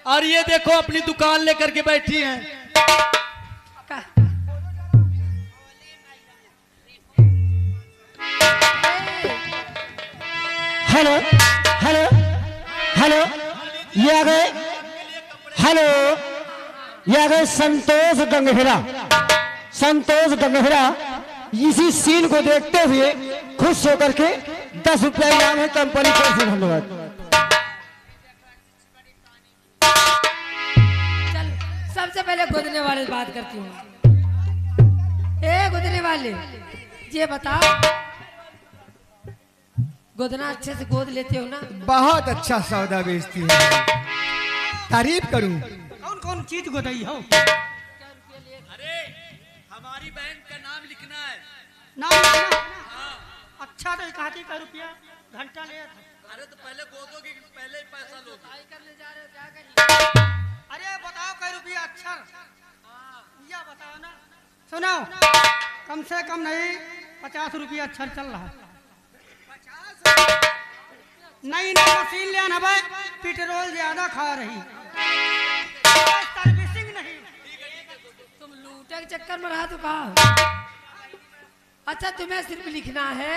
और ये देखो अपनी दुकान लेकर के बैठी हैं। हेलो हेलो हेलो, ये आ गए। हेलो, ये आ गए संतोष गंगहिरा। संतोष गंगहिरा इसी सीन को देखते हुए खुश होकर के 10 रुपया इनाम है कंपनी को। धन्यवाद। चल सबसे पहले गोदने वाले से बात करती हूँ। ए गोदने वाले, ये बता, गोदना अच्छे से गोद लेते हो ना? बहुत अच्छा सौदा बेचती है, तारीफ करूं। कौन कौन चीज गोदाई हो? अरे हमारी बहन का नाम लिखना है। नाम लिखना? अच्छा तो कहती का रुपया घंटा ले। अरे तो पहले गोदोगे कि पहले ही पैसा लोगे? अरे बताओ कई रुपया अक्षर, या बताओ ना। सुनो, कम से कम नहीं 50 रुपया अक्षर चल रहा। नई नई मशीन ले आना भाई, पेट्रोल ज्यादा खा रही, सर्विसिंग नहीं। तुम लूटे के चक्कर में रहा तो कहा। अच्छा तुम्हें सिर्फ लिखना है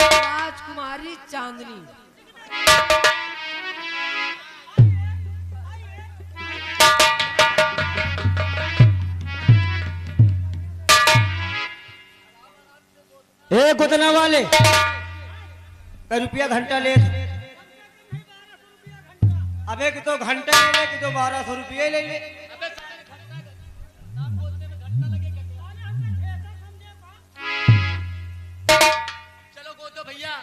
राजकुमारी चांदनी। ए गोदना वाले, रुपया घंटा ले। अब एक तो घंटा ले ले कि तो 1200 रुपये ले ले। चलो गोदो भैया।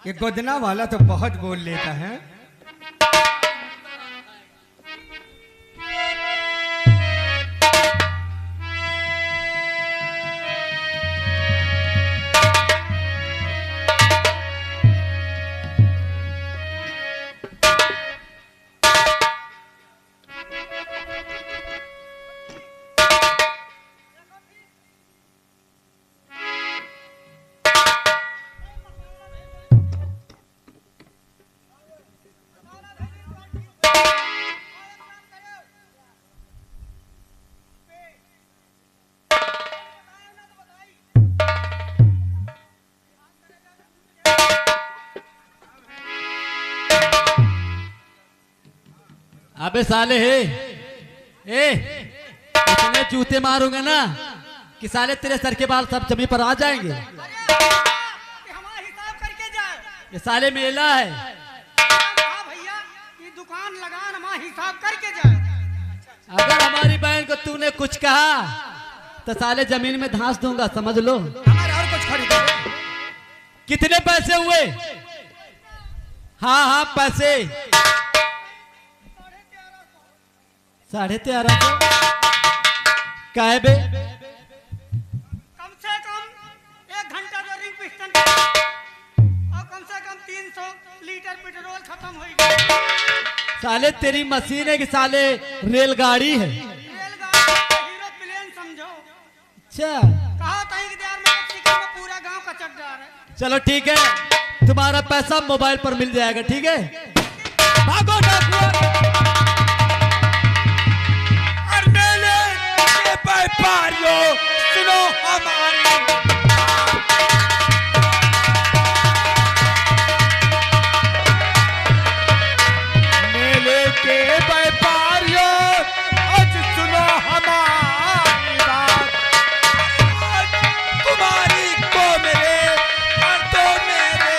ये गोदना वाला तो बहुत बोल लेता है। अबे साले इतने जूते मारूंगा ना कि साले तेरे सर के बाल सब जमीन पर आ जाएंगे। हमारा हिसाब करके जाए। ये साले मेला है। हाँ भैया, ये दुकान लगान हमारा हिसाब करके जाए। अगर हमारी बहन को तूने कुछ कहा तो साले जमीन में धंस दूंगा, समझ लो। हमारे और कुछ खरीदो। कितने पैसे हुए? हाँ हाँ पैसे 1350। काहे बे? कम से कम 1 घंटा जो रिंग पिस्टन और कम से कम 300 लीटर पेट्रोल खत्म हो गया। साले तेरी मशीन है कि साले रेलगाड़ी है? रेलगाड़ी हीरो प्लेन समझो। अच्छा कहा था कि यार मेक्सिको में पूरा गांव का चक्कर है। चलो ठीक है, तुम्हारा पैसा मोबाइल पर मिल जाएगा। ठीक है, भागो डाकुआ। व्यापारियों सुनो हमारी, मेले के व्यापारियों आज सुनो हमारी बात। तुम्हारी को मेरे और तो मेरे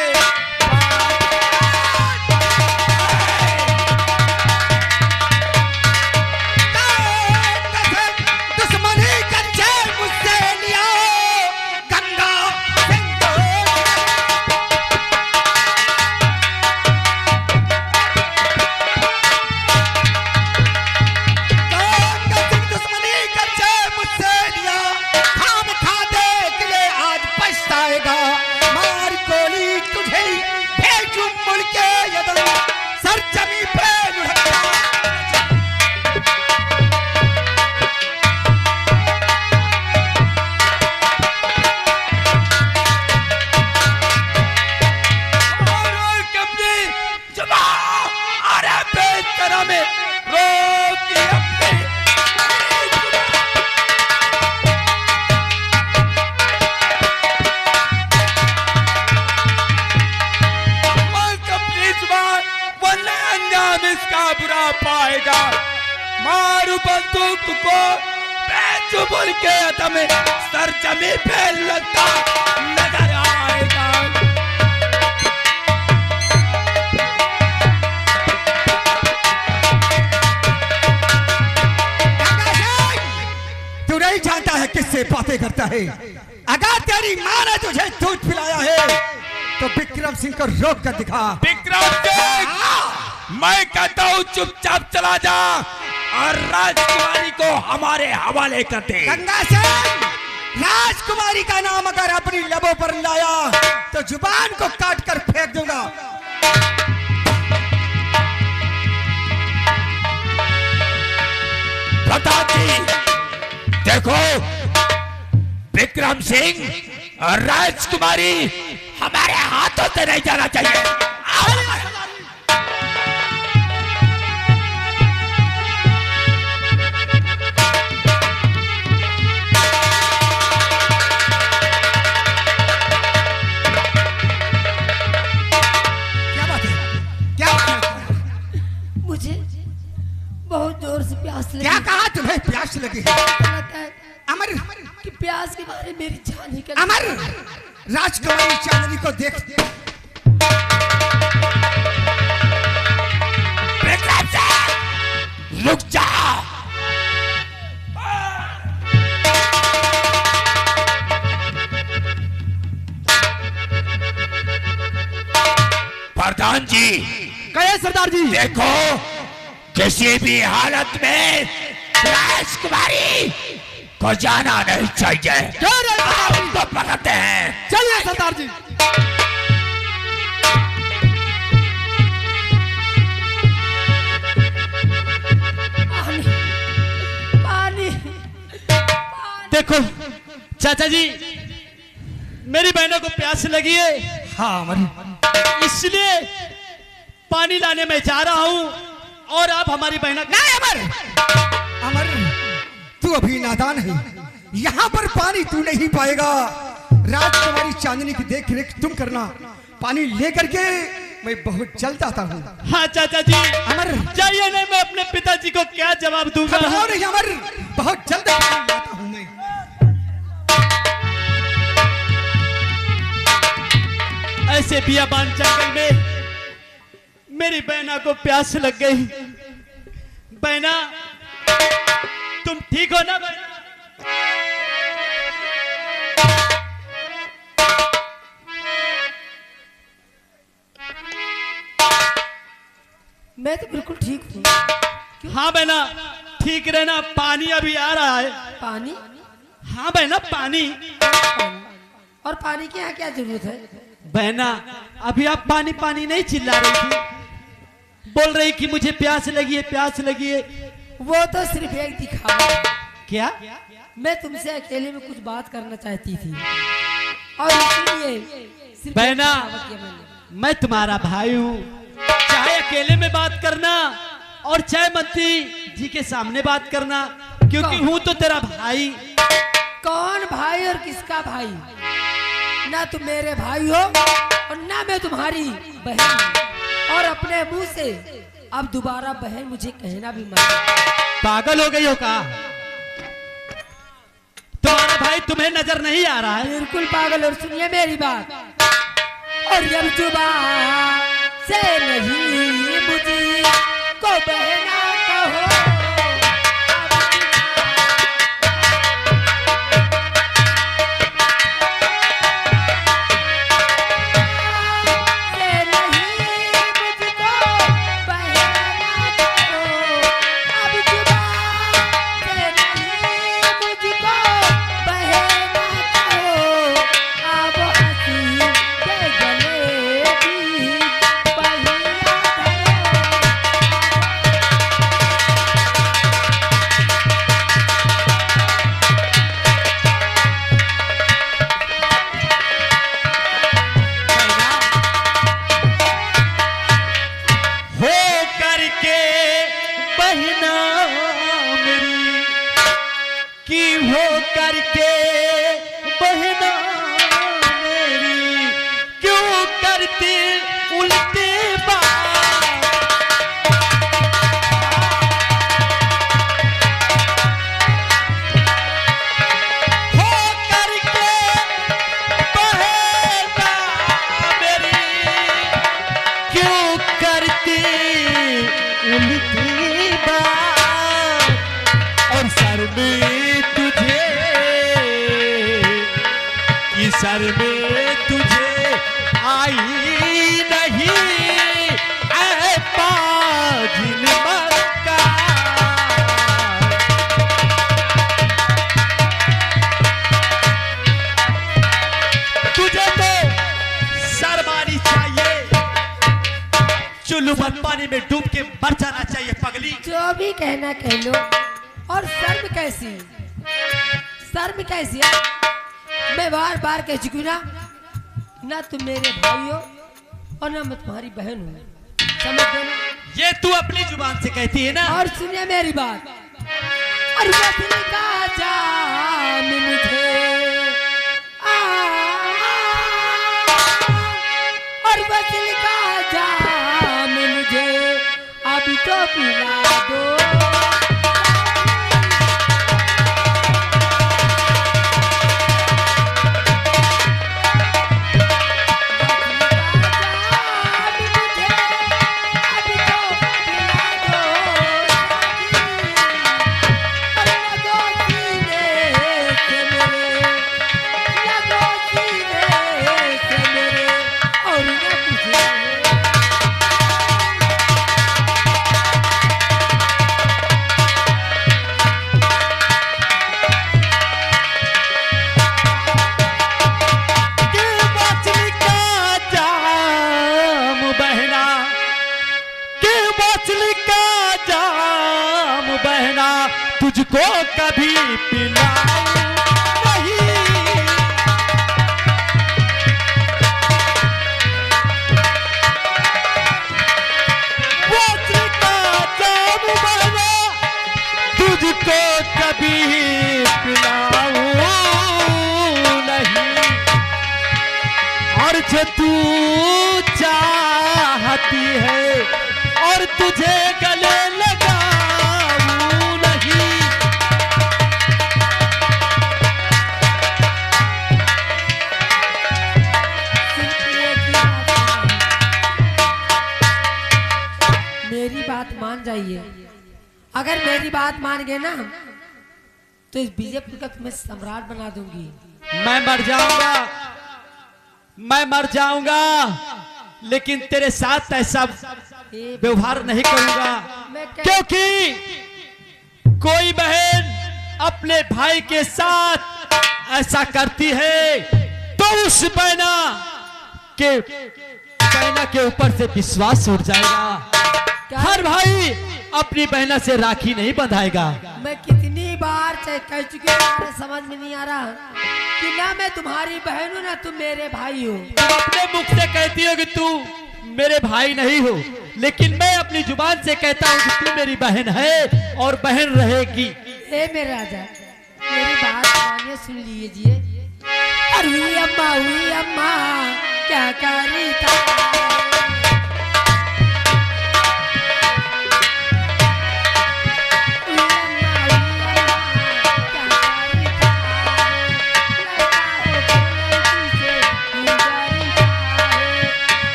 दुनिया में रोक अपने अपनी जुबान वरना अंजाम इसका बुरा पाएगा। मारू बंदूक को बेचुबुल के अदम सर जमी पे लगता नजर आएगा। तू नहीं जानता है किससे बातें करता है। अगर तेरी माँ ने तुझे दूध पिलाया है तो विक्रम सिंह को रोक कर दिखा। विक्रम सिंह, मैं कहता हूँ चुपचाप चला जा और राजकुमारी को हमारे हवाले कर दे। गंगा सिंह, राजकुमारी का नाम अगर अपनी लबों पर लाया तो जुबान को काट कर फेंक दूंगा। प्रताप जी देखो, विक्रम सिंह और राजकुमारी हमारे हाथों से नहीं जाना चाहिए। क्या बात है? क्या बात है? मुझे बहुत जोर से प्यास लगी। क्या कहा तुम्हें प्यास लगी है? लगता है अमर, कि प्यास के बारे मेरी जान निकल अमर, राजकुमारी चांदनी को देख। विक्रम सिंह, रुक जा। प्रधान जी, कहे सरदार जी। देखो किसी भी हालत में राजकुमारी को जाना नहीं चाहिए। तो पकड़ते हैं। चलिए सरदार जी। पानी पानी देखो चाचा जी, मेरी बहनों को प्यास लगी है, हाँ अमर, इसलिए पानी लाने में जा रहा हूँ और आप हमारी बहनों नहीं अमर, अमर तू अभी नादान है। यहाँ पर पानी तू नहीं पाएगा। राजकुमारी चांदनी की देख रेख तुम करना। पानी लेकर के मैं बहुत जल्द आता हूँ। हाँ चाचा जी, अमर, जाइए नहीं, मैं अपने पिताजी को क्या जवाब दूंगा। घबराओ नहीं अमर, बहुत जल्द पानी लाता हूँ मैं। ऐसे बियाबान जंगल में मेरी बहना को प्यास लग गई। बहना, तुम ठीक हो ना बहना? मैं तो बिल्कुल ठीक हूँ। हाँ बहना, ठीक रहना। पानी अभी आ रहा है। पानी? हाँ बहना, पानी। और पानी की यहाँ क्या जरूरत है? बहना, अभी आप पानी पानी नहीं चिल्ला रही थी, बोल रही कि मुझे प्यास लगी है, प्यास लगी है। वो तो सिर्फ एक दिखावा। क्या? मैं तुमसे अकेले में कुछ बात करना चाहती थी और इसलिए सिर्फ बहना, एक दिखावा किया मैंने। मैं तुम्हारा भाई हूँ, चाहे अकेले में बात करना और चाहे मंत्री जी के सामने बात करना, क्योंकि हूँ तो तेरा भाई। कौन भाई और किसका भाई? ना तुम मेरे भाई हो और ना मैं तुम्हारी बहन हूँ। और अपने मुंह से अब दोबारा बहन मुझे कहना भी मत। पागल हो गई हो का? तुम्हारा भाई तुम्हें नजर नहीं आ रहा है? बिल्कुल पागल। और सुनिए मेरी बात, और अब जुबान से नहीं मुझे को बहना कहो। करती उल्टी बात, हो करके बहेगा मेरी, क्यों करती उल्टी बात, और सर में तुझे, कि सर में तुझे आई नहीं ऐ पाजिल मक्का। तुझे तो शर्मानी चाहिए, चुल्लू बंद पानी में डूब के मर जाना चाहिए पगली। जो भी कहना कह लो। और शर्म कैसी, शर्म कैसी है? मैं बार बार कह चुकी ना, ना तुम मेरे भाई हो और ना मैं तुम्हारी बहन हूँ, समझ गए ना? ये तू अपनी जुबान से कहती है ना। और सुनिए मेरी बात, और वतन का जाम मुझे और वतन का जाम मुझे अभी तो पिला दो। तुझको कभी पिलाऊं नहीं, वज्र का जाम बहना, तुझको कभी पिलाऊं नहीं, और जो तू चाहती है और तुझे गले लगाऊं नहीं। मेरी बात मान जाइए, अगर मेरी बात मान गए ना तो इस बीजेपी का तुम्हें सम्राट बना दूंगी। मैं मर जाऊंगा, मैं मर जाऊंगा, लेकिन तेरे साथ ऐसा व्यवहार नहीं करूंगा, क्योंकि कोई बहन अपने भाई के साथ ऐसा करती है तो उस बहना के ऊपर से विश्वास उठ जाएगा। हर भाई अपनी बहना से राखी नहीं बंधाएगा। मैं कितनी बार कह चुकी हूँ, समझ में नहीं आ रहा कि ना मैं तुम्हारी बहन हूँ ना तुम मेरे भाई हो। तुम अपने मुख से कहती हो कि तू मेरे भाई नहीं हो, लेकिन मैं अपनी जुबान से कहता हूँ कि तू मेरी बहन है और बहन रहेगी। ए मेरे राजा, मेरी बात मानिए, सुन लीजिए। हुई अम्मा क्या करी था,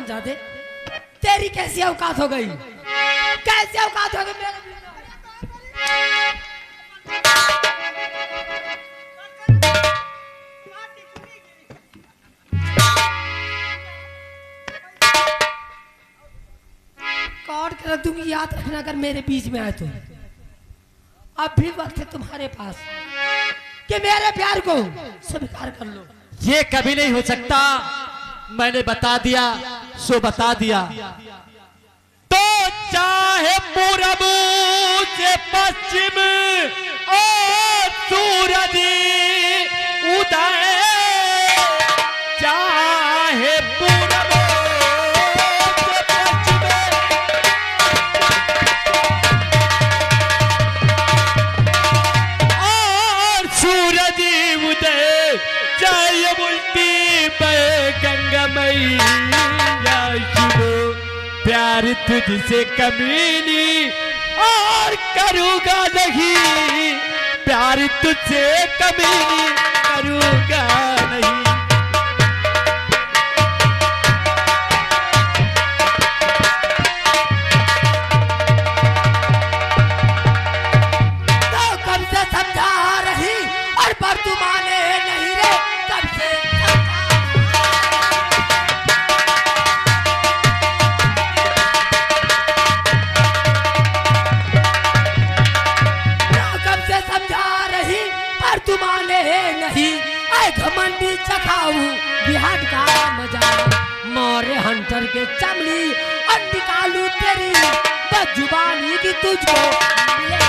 हराम जादे, तेरी कैसी औकात हो गई? कैसी औकात हो गई मेरे? काट के रख दूंगी, याद रखना अगर मेरे बीच में आए तो। अब भी वक्त है तुम्हारे पास कि मेरे प्यार को स्वीकार कर लो। ये कभी नहीं हो सकता। मैंने बता दिया सो बता दिया। तो चाहे पूरब से पश्चिम और सूरज उदय, चाहे पूरब से पश्चिम और सूरज उदय, चाहे उल्टी गंगा मैया शिवो, प्यार तुझसे कमीनी और करूँगा नहीं, प्यार तुझसे कमीनी करूँगा नहीं। तो कब से समझा रही और पर तू माने नहीं रे, कब से समझा रही पर तू माने नहीं। ऐ घमंडी चखाऊ बिहार का मजा, मोरे हंटर के चमड़ी और निकालू तेरी बदजुबानी की तुझको मिले।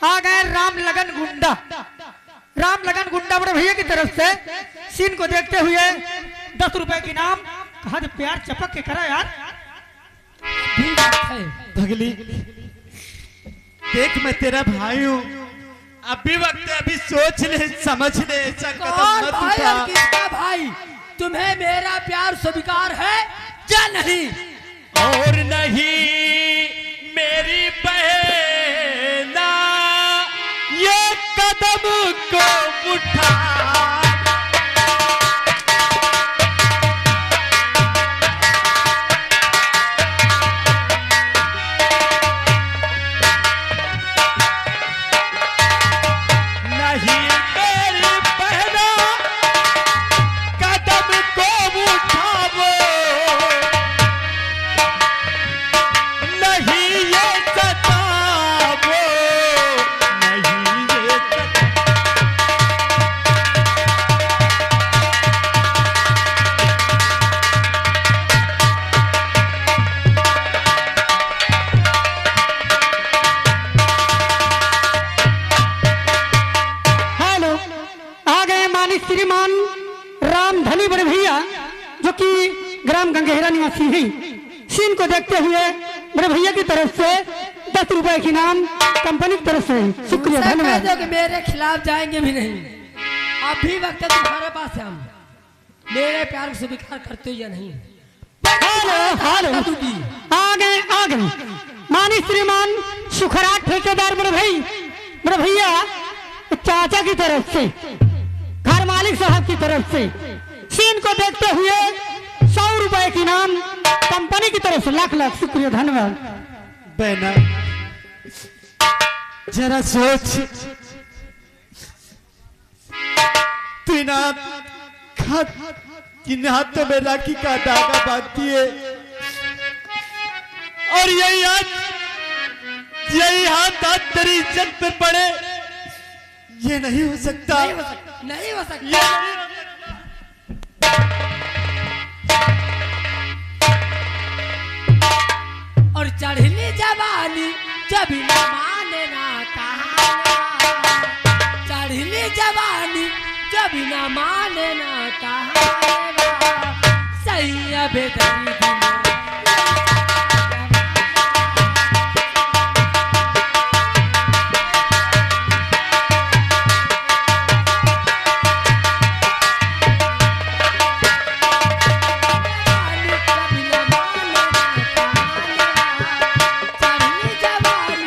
आ गए राम लगन गुंडा। राम लगन गुंडा बड़े भैया की तरफ से सीन को देखते हुए 10 रुपए की नाम। कहा तो प्यार चपक के करा यार। भी बात है। भगली देख, मैं तेरा भाई हूँ। अभी वक्त है, अभी सोच ले समझ ले, ऐसा कदम कौन मत भाई उठा। और किसका भाई? तुम्हें मेरा प्यार स्वीकार है या नहीं? और नहीं मेरी बहना, ये कदम को उठा। नहीं मेरी बहना, कदम को उठावो, नहीं ये सतावो, नहीं ये हेलो, आ गए मानिक श्रीमान राम धनी बड़े भैया, जो कि ग्राम गंगेहरा निवासी हैं। सीन को देखते हुए बड़े भैया की तरफ से 10 रुपए की नाम कंपनी की तरफ से शुक्रिया, उनसे कह धन्यवाद। दो कि मेरे खिलाफ जाएंगे भी नहीं। अभी वक्त है तुम्हारे पास है, हम मेरे प्यार को स्वीकार करते हो या नहीं? हेलो हेलो, आ गए मानी श्रीमान सुखराट ठेकेदार बड़े भैया चाचा की तरफ से, घर मालिक साहब की तरफ से सीन को देखते हुए 100 रुपए की नाम कंपनी की तरफ से लाख लाख शुक्रिया, धन्यवाद। बहना जरा सोच, तू इन हाथों में राखी का धागा बांधती है और यही हाथ तेरी इज्जत पर पड़े। ये नहीं हो सकता, नहीं हो सकता, नहीं हो सकता। ये नहीं हो सकता। और चढ़ली जवानी जब न माने ना कहा, चढ़ली जवानी जब न माने ना कहा, सही अबे दर्द में जवानी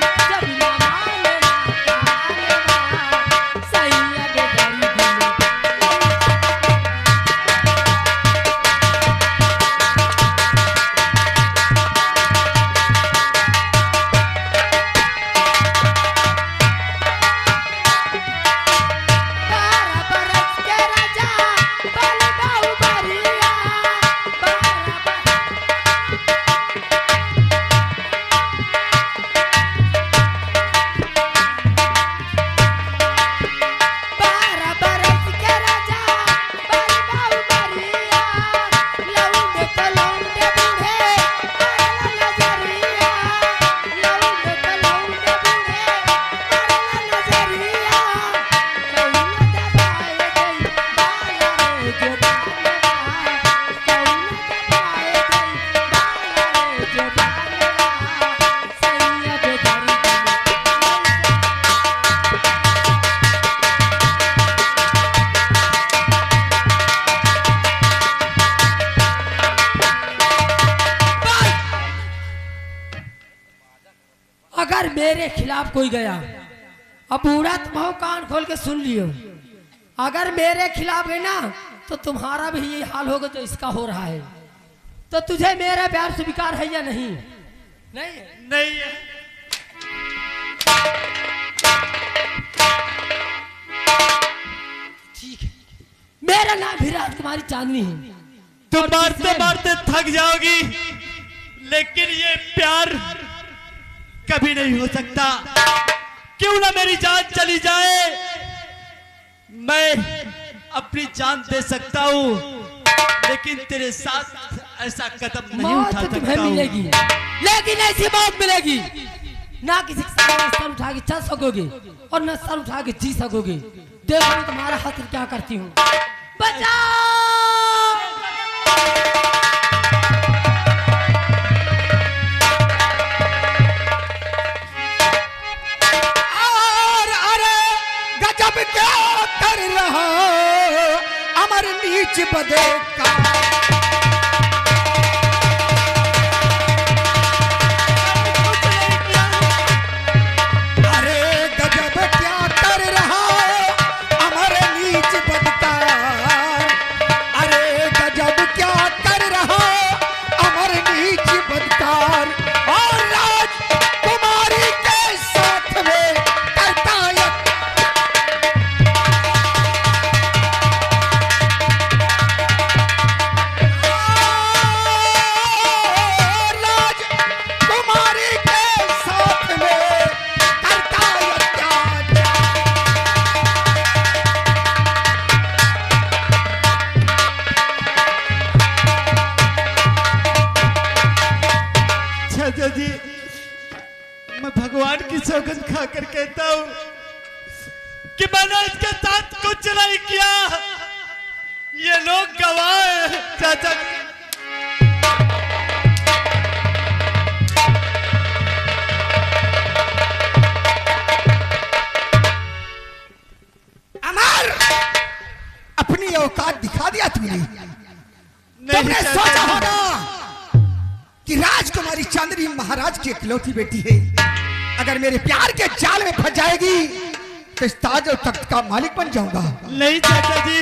अगर मेरे खिलाफ कोई गया, अब बूढ़ा तुम हो, कान खोल के सुन लियो, अगर मेरे खिलाफ गए ना तो तुम्हारा भी यही हाल होगा जो इसका हो रहा है। तो तुझे मेरा प्यार स्वीकार है या नहीं? नहीं है। नहीं है। ठीक है, मेरा नाम भी राजकुमारी चांदनी है। तुम मारते मारते थक जाओगी, लेकिन ये प्यार कभी नहीं हो सकता। क्यों ना मेरी जान चली जाए, मैं अपनी जान दे सकता हूँ, लेकिन तेरे साथ ऐसा कदम नहीं मौत उठा तुम्हें सकता हूँ। मिलेगी, लेकिन ऐसी मौत मिलेगी ना किसी के सामने सर उठा के चल सकोगे और न सर उठा के जी सकोगे। देखो मैं तुम्हारा हाथ क्या करती हूँ। बचाओ! अरे गजब क्या कर रहा अमर नीच बदे का। अरे गजब क्या कर रहा अमर नीच बदकार। अरे गजब क्या कर रहा अमर नीच बदकार। और राजकुमारी के साथ में करता यह राजकुमारी के साथ में करता अत्याचार। चाचा जी, मैं भगवान की सौगंध खाकर कहता हूँ कि मैंने इसके साथ कुछ नहीं किया। ये लोग गवाह हैं चाचा जी। अमर अपनी औकात दिखा दिया तुमने। तुमने चाचा सोचा जी। होगा कि राजकुमारी चांदनी महाराज की इकलौती बेटी है, अगर मेरे प्यार के जाल में फंस जाएगी तो इस ताज और तख्त का मालिक बन जाऊंगा। नहीं चाचा जी,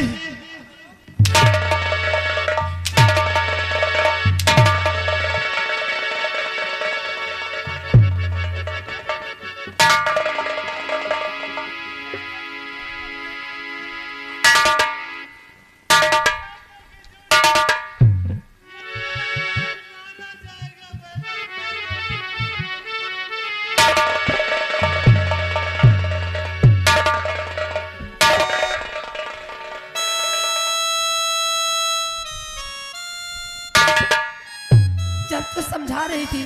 जब तो समझा रही थी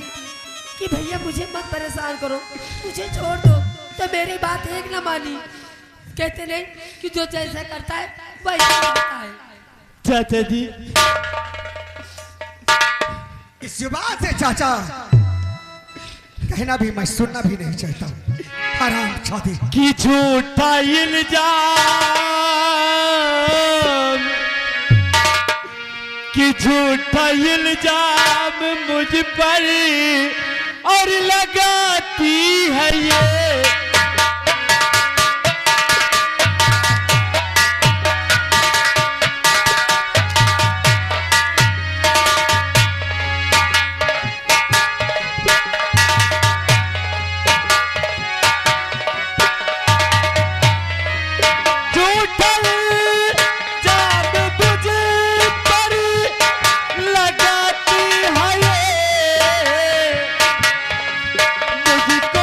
कि भैया मुझे मत परेशान करो, मुझे छोड़ दो, तो मेरी बात एक न मानी। कहते नहीं कि जो जैसा करता है वैसा होता है। चाचा जी, इस जुबान से चाचा कहना भी मैं सुनना भी नहीं चाहता। हराम चाहते कि झूठा इल्जाम, कि झूठा इल्जाम मुझ पर और लगाती है ये। झूठा इल्जाम मुझ पर लगाती है ये। मुझको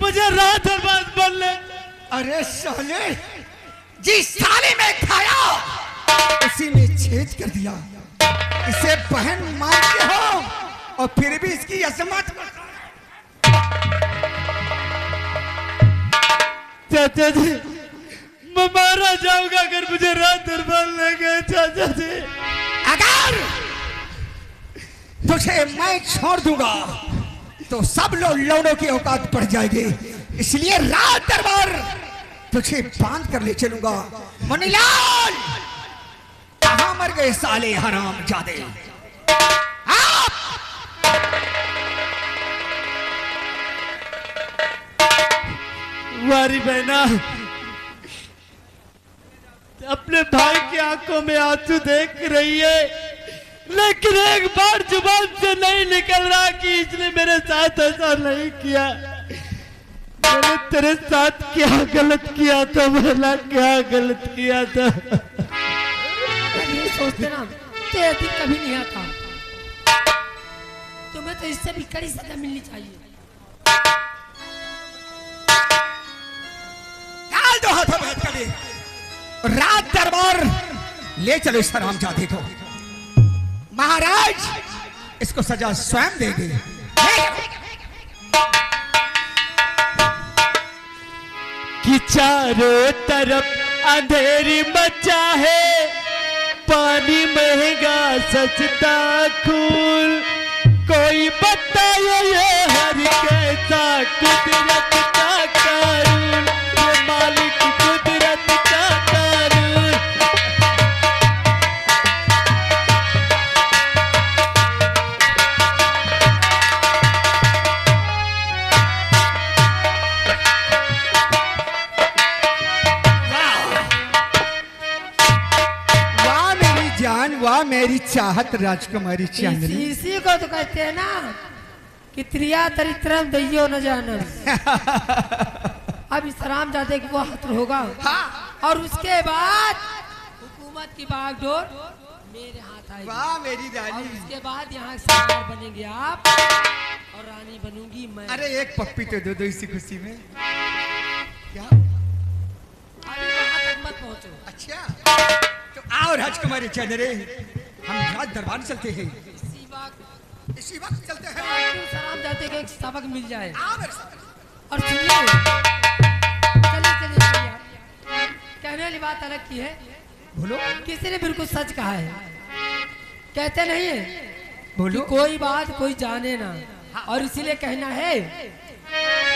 मुझे रात और बात बोल ले। अरे साले, जिस साले में खाया उसी में छेद कर दिया। इसे बहन मानते हो और फिर भी इसकी अजमत। चाचा जी, मैं मारा जाऊंगा अगर मुझे रात और बात ले गए। चाचा जी, अगर तुझे मैं छोड़ दूंगा तो सब लोग लौड़ों की औकात बढ़ जाएगी। इसलिए रात दरबार तुझे बांध कर ले चलूंगा। मनीलाल, कहां मर गए साले हराम जादे? वारी बहना अपने भाई की आंखों में आंसू देख रही है, लेकिन एक बार जुबान से नहीं निकल रहा कि इसने मेरे साथ ऐसा नहीं किया। मैंने तेरे साथ क्या गलत किया था भला, क्या गलत किया था? ये सोचते ना तेरे दिन कभी नहीं आता। तुम्हें तो इससे भी कड़ी सजा मिलनी चाहिए। डाल दो हाथों में हथकड़ी। रात दरबार ले चलो इस हरामजादे को। महाराज इसको सजा स्वयं देंगे। कि चारों तरफ अंधेरी मचा है, पानी महंगा सस्ता खून, कोई बताए ये हर कैसा कुदरत का कानून, ये मालिक कुदरत का कानून। वाह मेरी जान, वाह मेरी चाहत राजकुमारी चांदनी। इसी को तो कहते हैं ना कि त्रिया दरिद्रम दैयो न जानम। अब इस हरामजादे की वो हत्र होगा और उसके बाद हुकूमत की बागडोर मेरे हाथ आएगी। वाह मेरी और रानी। उसके बाद यहाँ सरदार बनेंगे आप और रानी बनूंगी मैं। अरे एक पप्पी तो दो दो इसी खुशी में। क्या? अभी वहाँ तक मत पहुँचो। अच्छा तो आओ राजकुमारी चांदनी, हम राज दरबार चलते हैं। इसी वक्त चलते हैं। उस हरामजादे को एक सबक मिल जाए। आओ मेरे साथ। और सुनिए, चलिए चलिए चलिए, कहने वाली बात अलग की है। बोलो किसी ने बिल्कुल सच कहा है। कहते नहीं है बोलो। कि कोई बात कोई जाने ना, और इसीलिए कहना है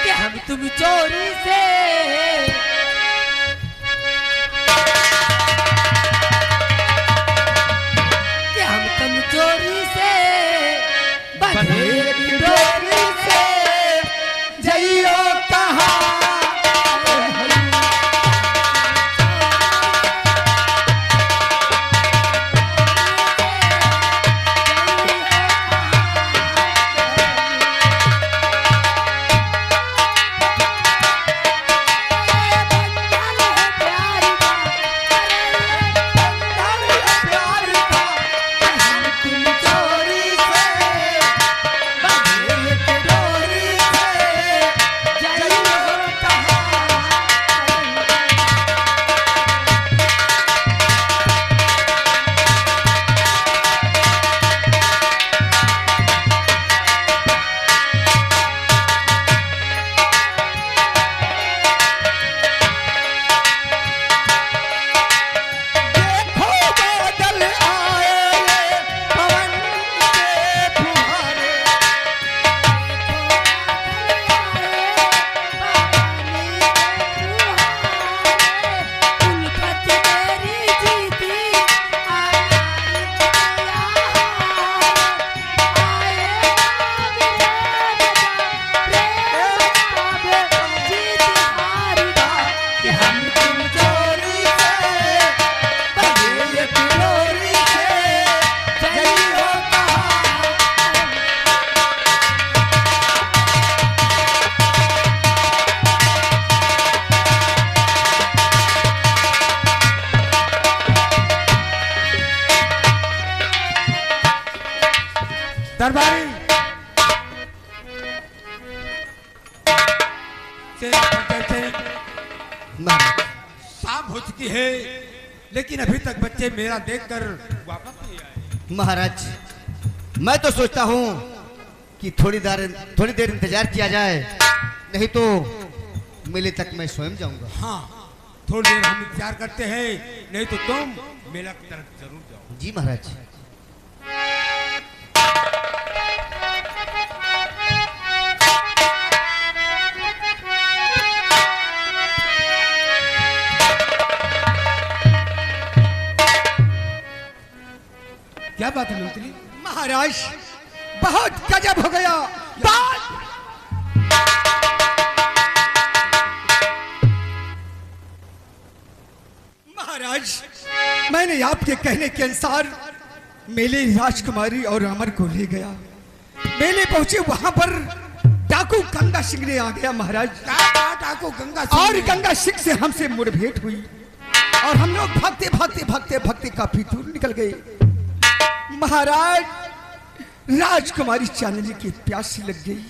कि हम तुम चोरी से कि हम तुम चोरी से बंधे एक डोरी से जइयो कहाँ। दरबारी महाराज शाम हो चुकी है, लेकिन अभी तक बच्चे मेरा देखकर वापस नहीं आए। महाराज मैं तो सोचता हूँ कि थोड़ी देर इंतजार किया जाए, नहीं तो मेले तक मैं स्वयं जाऊंगा। हाँ, थोड़ी देर हम इंतजार करते हैं, नहीं तो तुम मेला की तरफ जरूर जाओ। जी महाराज। क्या बात है मंत्री? महाराज बहुत गजब हो गया। महाराज मैंने आपके कहने के अनुसार मेले राजकुमारी और अमर को ले गया। मेले पहुंचे, वहां पर डाकू गंगा सिंह ने आ गया महाराज। डाकू गंगा और गंगा सिंह से हमसे मुठभेड़ हुई और हम लोग भागते भागते भागते भागते काफी दूर निकल गए। महाराज राजकुमारी चांदनी की प्यास लग गई।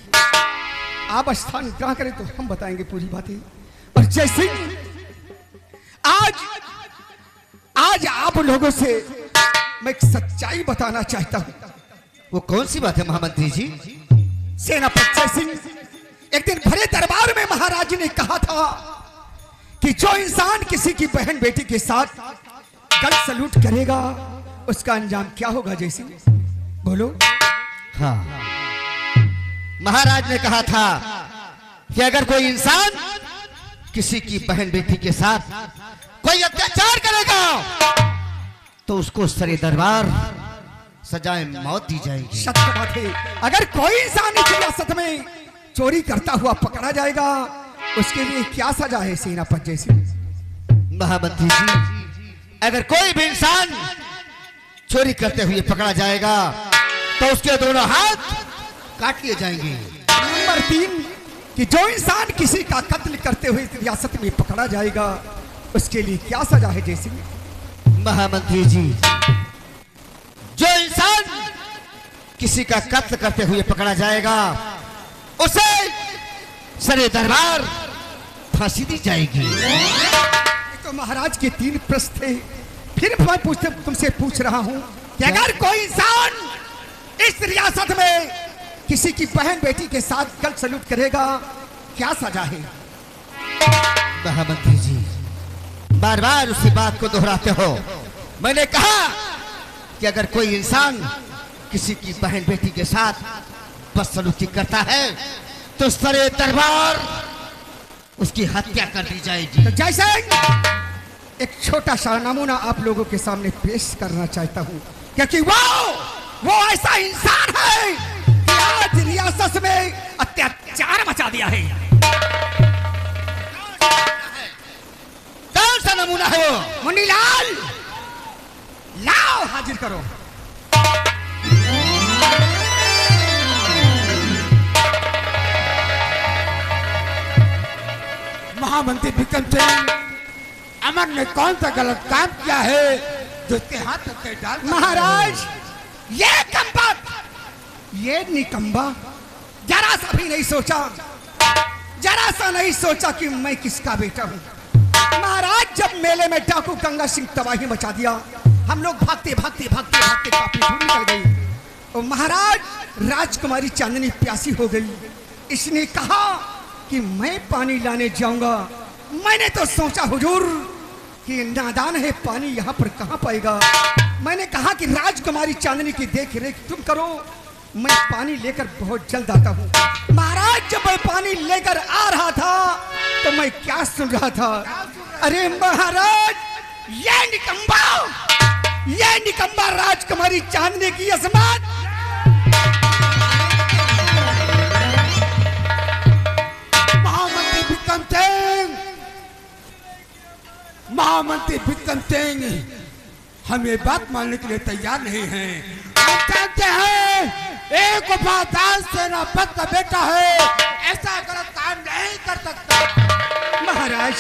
आप स्थान ग्रहण करें तो हम बताएंगे पूरी बातें। और जैसे आज आप लोगों से मैं एक सच्चाई बताना चाहता हूं। वो कौन सी बात है महामंत्री जी? सेनापति जय सिंह एक दिन भरे दरबार में महाराज ने कहा था कि जो इंसान किसी की बहन बेटी के साथ गल सलूट करेगा उसका अंजाम क्या होगा? जैसे बोलो। हाँ, महाराज ने कहा था कि अगर कोई इंसान किसी की बहन बेटी के साथ कोई अत्याचार करेगा तो उसको सरे दरबार सजाए मौत दी जाएगी। सत्य बात है। अगर कोई इंसान इस रियासत में चोरी करता हुआ पकड़ा जाएगा उसके लिए क्या सजा है सेनापति जैसे? महामंत्री जी अगर कोई भी इंसान चोरी करते हुए पकड़ा जाएगा तो उसके दोनों हाथ काट लिए जाएंगे। नंबर 3 कि जो इंसान किसी का कत्ल करते हुए रियासत में पकड़ा जाएगा उसके लिए क्या सजा है जैसे? महामंत्री जी जो इंसान किसी का कत्ल करते हुए पकड़ा जाएगा उसे सरे दरबार फांसी दी जाएगी। तो महाराज के 3 प्रश्न थे। फिर मैं तुमसे पूछ रहा हूं कि अगर कोई इंसान इस रियासत में किसी की बहन बेटी के साथ गल सलूट करेगा क्या सजा है? महामंत्री जी बार बार उसी बात को दोहराते हो। मैंने कहा कि अगर कोई इंसान किसी की बहन बेटी के साथ बदसलूकी करता है तो सरे दरबार उसकी हत्या कर दी जाएगी। तो जैसे एक छोटा सा नमूना आप लोगों के सामने पेश करना चाहता हूं क्योंकि वो ऐसा इंसान है कि आज रियासत में अत्याचार मचा दिया है। कौन सा नमूना है वो? मुन्नीलाल लाओ हाजिर करो। महामंत्री विक्रम सिंह, अमर ने कौन सा गलत काम किया है जो उसके हाथ तक डाल? महाराज ये निकम्बा जरा सा भी नहीं सोचा, जरा सा नहीं सोचा कि मैं किसका बेटा हूं। महाराज जब मेले में डाकू गंगा सिंह तबाही मचा दिया हम लोग भागते भागते भागते भागते काफी दूर निकल गए और महाराज राजकुमारी चांदनी प्यासी हो गई। इसने कहा कि मैं पानी लाने जाऊंगा। मैंने तो सोचा हुजूर कि नादान है, पानी यहाँ पर कहाँ पाएगा। मैंने कहा कि राजकुमारी चांदनी की देख रेख तुम करो, मैं पानी लेकर बहुत जल्द आता हूँ। महाराज जब मैं पानी लेकर आ रहा था तो मैं क्या सुन रहा था? अरे महाराज ये निकम्बा राजकुमारी चांदनी की अजमत। महामंत्री विक्रम सिंह, हम ये बात मानने के लिए तैयार नहीं हैं। हम जानते हैं एक वफादार सेनापति का बेटा है, ऐसा गलत काम नहीं कर सकता। महाराज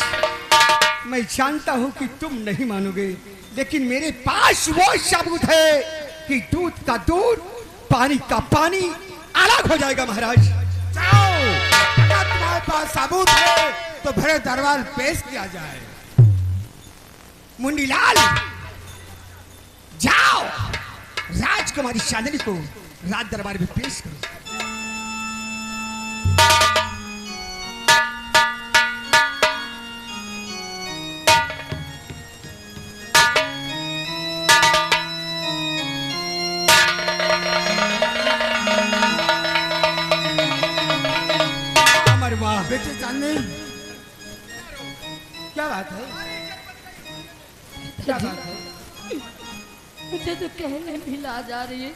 मैं जानता हूं कि तुम नहीं मानोगे, लेकिन मेरे पास वो सबूत है कि दूध का दूध पानी का पानी अलग हो जाएगा। महाराज जाओ, अगर तुम्हारे पास सबूत है तो भरे दरबार पेश किया जाए। मुंडीलाल, जाओ राजकुमारी चांदनी को राज दरबार में पेश करो। बेटे चांदनी, क्या बात है? क्या बात है? मुझे तो कहने भी लाज आ रही है।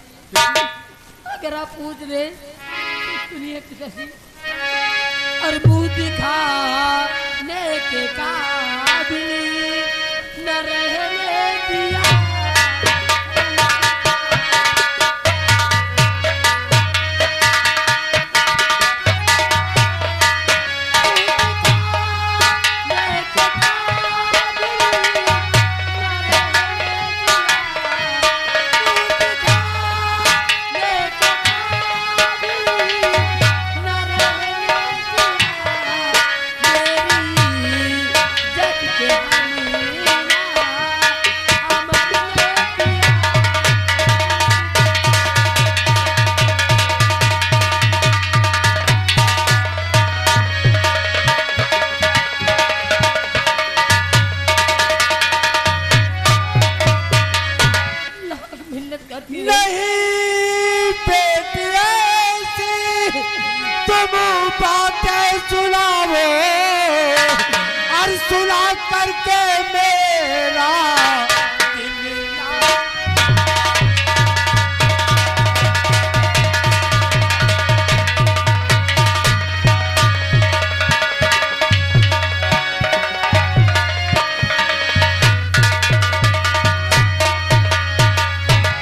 अगर आप पूछ रहे तो सुनिए पिताजी। और मुंह दिखाने के काबिल न रहने दिया। करके मेरा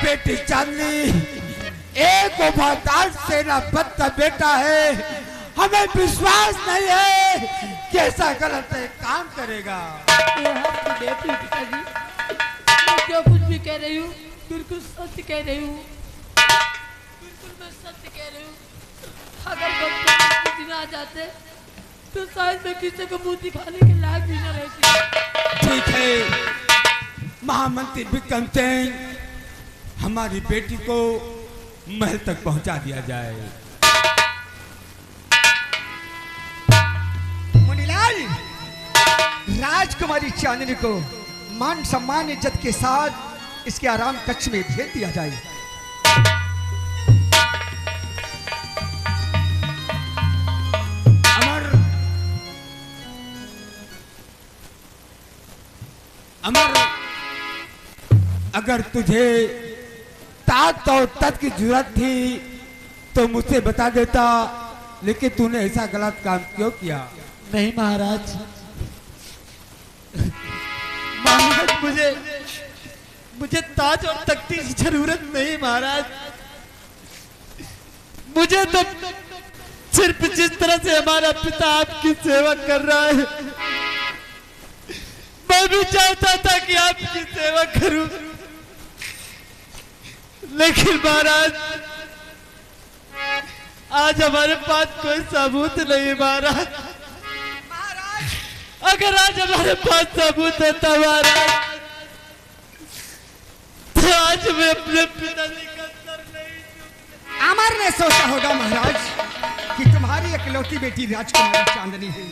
बेटी चांदनी एक वफादार सेनापति का बेटा है। हमें विश्वास नहीं है कि ऐसा गलत काम करेगा। बेटी पिताजी, मैं जो कुछ भी कह रही हूँ बिल्कुल सत्य कह रही हूँ। बिल्कुल मैं सत्य कह रही हूँ। अगर कुछ दिन आ जाते तो शायद मैं किसी को मुंह दिखाने के लायक भी न रहती। ठीक है महामंत्री विक्रम सिंह, हमारी बेटी को महल तक पहुंचा दिया जाए। राजकुमारी चांदनी को मान सम्मान इज्जत के साथ इसके आराम कक्ष में भेज दिया जाए। अमर, अगर तुझे तात और तत् की जरूरत थी तो मुझसे बता देता, लेकिन तूने ऐसा गलत काम क्यों किया? नहीं महाराज, मुझे ताज और तख्ती की जरूरत नहीं महाराज। मुझे तो सिर्फ जिस तरह से हमारा पिता आपकी सेवा कर रहा है, मैं भी चाहता था कि आपकी सेवा करूं। लेकिन महाराज, आज हमारे पास कोई सबूत नहीं महाराज। अगर आज हमारे पास सबूत होता महाराज, तो आज मैं अपने पिताजी का सर नहीं। अमर ने सोचा होगा महाराज कि तुम्हारी इकलौती बेटी राजकुमारी चांदनी है।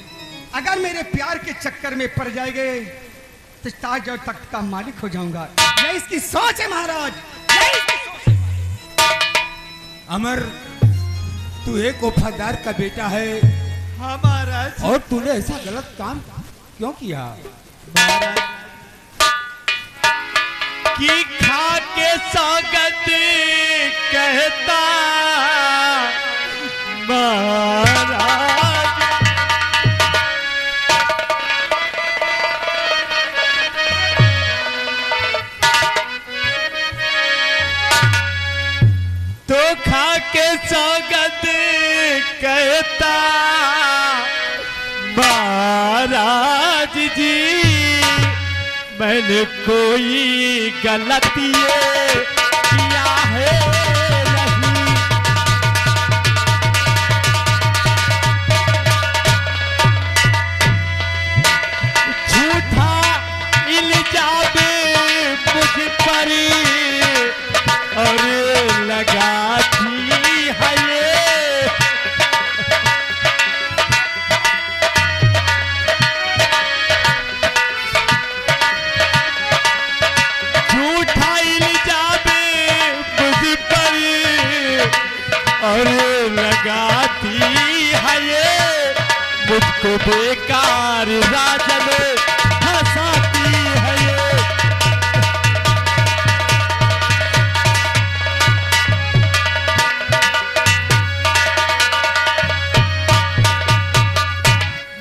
अगर मेरे प्यार के चक्कर में पड़ जाएंगे तो ताज और तख्त का मालिक हो जाऊंगा। यह इसकी सोच है महाराज, यह इसकी सोच है। अमर, तू एक वफादार का बेटा है। हाँ महाराज। और तूने ऐसा गलत काम क्यों किया? महाराज की खा के सौगंध कहता महाराज, तो खा के सौगंध कहता महाराज जी, मैंने कोई गलती किया है नहीं। को बेकार राजन हंसाती है ये।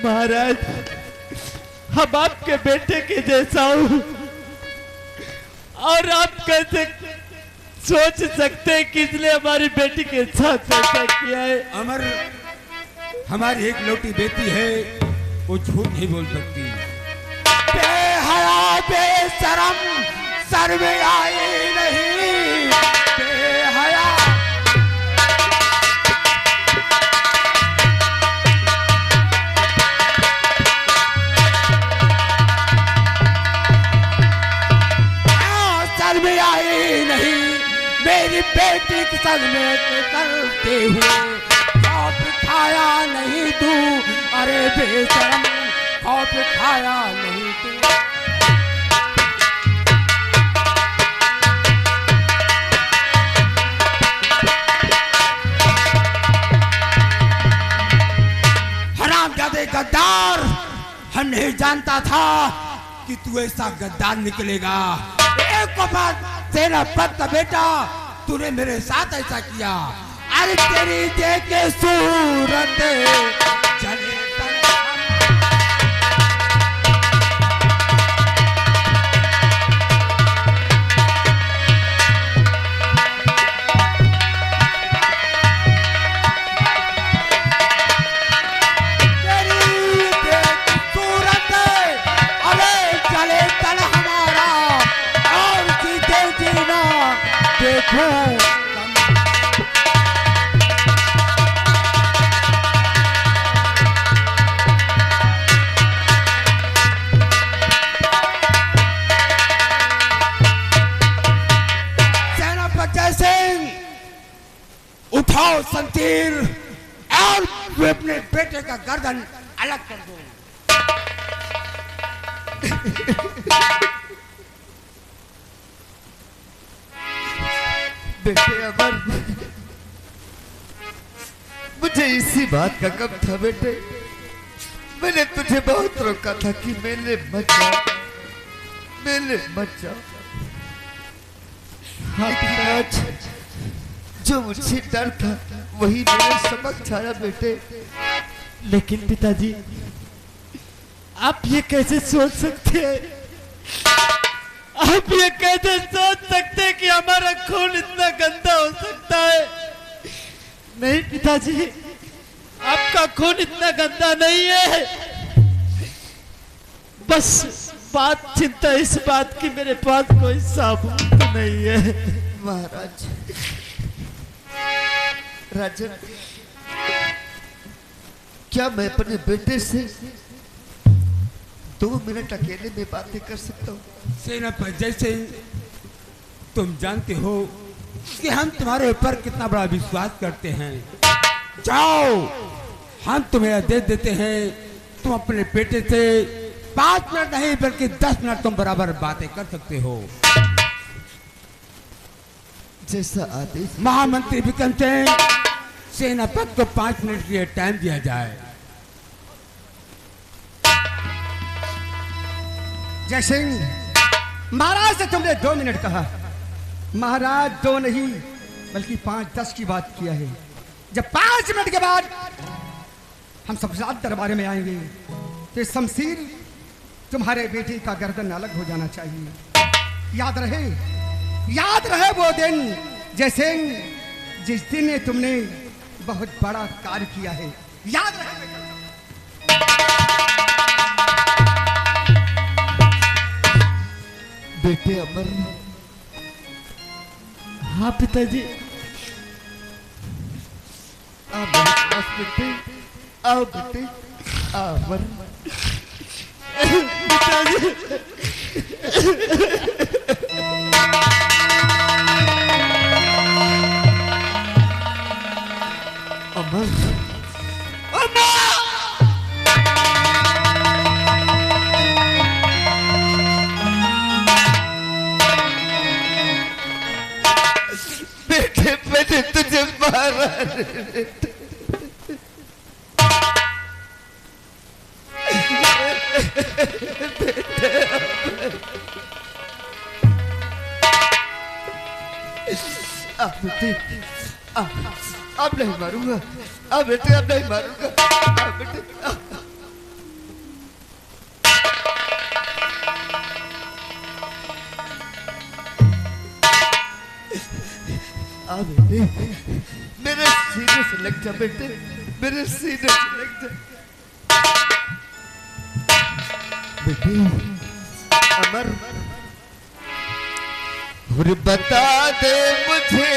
महाराज, हम आपके बेटे के जैसा हूं और आप कैसे सोच सकते हैं कि इसने हमारी बेटी के साथ ऐसा किया है। अमर, हमारी एक लौटी बेटी है, वो झूठ नहीं बोल सकती। बेहया बेशरम, सर में आई नहीं बेहया। सर में आई नहीं मेरी बेटी के सदमे करते हुए। खौफ खाया नहीं तू, अरे बेशरम, खौफ खाया नहीं तू। हरामजादे गद्दार, हम नहीं जानता था कि तू ऐसा गद्दार निकलेगा। एक बात तेरा पत्ता बेटा, तूने मेरे साथ ऐसा किया। अरे तेरी देखे सूरत चले उठाओ शमशीर और अपने बेटे का गर्दन अलग कर दो। बेटे अमर, मुझे इसी बात का गम था बेटे। मैंने तुझे बहुत रोका था कि मेरे मत जा, मेरे मत जा। आज जो मुझे डर था वही मेरे समक्ष आया बेटे। लेकिन पिताजी, आप ये कैसे सोच सकते हैं? आप ये कैसे सोच सकते हैं कि हमारा खून इतना गंदा हो सकता है? नहीं पिताजी, आपका खून इतना गंदा नहीं है। बस बात चिंता इस बात की मेरे पास कोई साबुन तो नहीं है। महाराज, राजन, क्या मैं अपने बेटे से 2 मिनट अकेले में बातें कर सकता हूँ? सेनापति, जैसे तुम जानते हो कि हम तुम्हारे ऊपर कितना बड़ा विश्वास करते हैं। जाओ, हम तुम्हें आदेश देते हैं, तुम अपने बेटे से 5 मिनट नहीं बल्कि 10 मिनट तुम बराबर बातें कर सकते हो। जैसा आदेश। महामंत्री विक्रम सिंह, सेनापति को 5 मिनट के लिए टाइम दिया जाए। जय सिंह, महाराज से तुमने 2 मिनट कहा। महाराज 2 नहीं बल्कि 5-10 की बात किया है। जब 5 मिनट के बाद हम सब दरबार में आएंगे तो शमशीर तुम्हारे बेटे का गर्दन अलग हो जाना चाहिए। याद रहे वो दिन जैसे जिस दिन तुमने बहुत बड़ा कार्य किया है। याद रहे बेटे अमर। हाँ पिताजी। आओ मेरे पास बेटे, आओ बेटे, आओ अमर। पिताजी। अमर, बेटे मैंने तुझे मारा। बेटे अब नहीं मारूंगा, अब बेटे अब नहीं मारूंगा, अब बेटे बेटे मेरे सीने से लग जा बेटे, मेरे सीने से लग जा बेटे। अमर और बता दे मुझे